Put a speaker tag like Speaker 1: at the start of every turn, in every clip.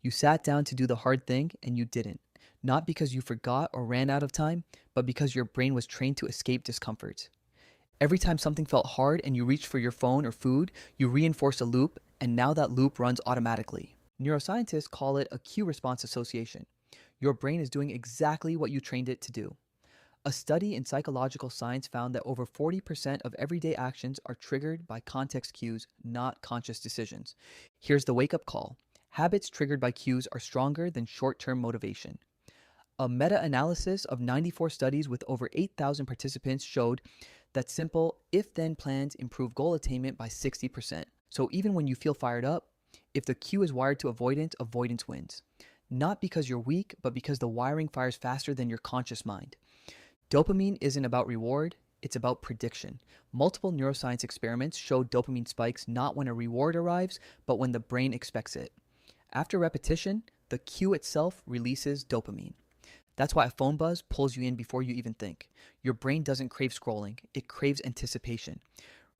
Speaker 1: You sat down to do the hard thing and you didn't. Not because you forgot or ran out of time, but because your brain was trained to escape discomfort. Every time something felt hard and you reached for your phone or food, you reinforced a loop, and now that loop runs automatically. Neuroscientists call it a cue response association. Your brain is doing exactly what you trained it to do. A study in psychological science found that over 40% of everyday actions are triggered by context cues, not conscious decisions. Here's the wake up call: habits triggered by cues are stronger than short term motivation. A meta analysis of 94 studies with over 8,000 participants showed that simple if then plans improve goal attainment by 60%. So even when you feel fired up, if the cue is wired to avoidance, avoidance wins. Not because you're weak, but because the wiring fires faster than your conscious mind. Dopamine isn't about reward, it's about prediction. Multiple neuroscience experiments showed dopamine spikes not when a reward arrives, but when the brain expects it. After repetition, the cue itself releases dopamine. That's why a phone buzz pulls you in before you even think. Your brain doesn't crave scrolling, it craves anticipation.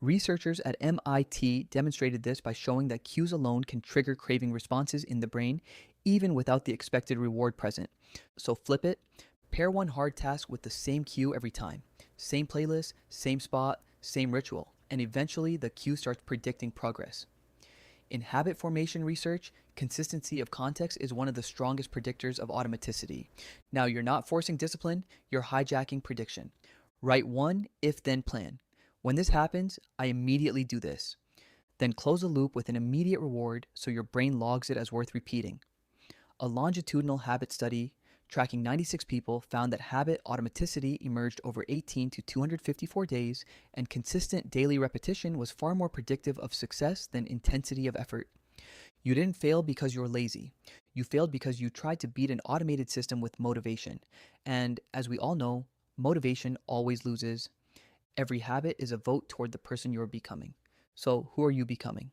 Speaker 1: Researchers at MIT demonstrated this by showing that cues alone can trigger craving responses in the brain, even without the expected reward present. So flip it, pair one hard task with the same cue every time. Same playlist, same spot, same ritual, and eventually the cue starts predicting progress. In habit formation research, consistency of context is one of the strongest predictors of automaticity. Now, you're not forcing discipline, you're hijacking prediction. Write one if then plan. When this happens, I immediately do this. Then close a loop with an immediate reward so your brain logs it as worth repeating. A longitudinal habit study tracking 96 people found that habit automaticity emerged over 18 to 254 days, and consistent daily repetition was far more predictive of success than intensity of effort. You didn't fail because you were lazy. You failed because you tried to beat an automated system with motivation. And as we all know, motivation always loses. Every habit is a vote toward the person you're becoming. So, who are you becoming?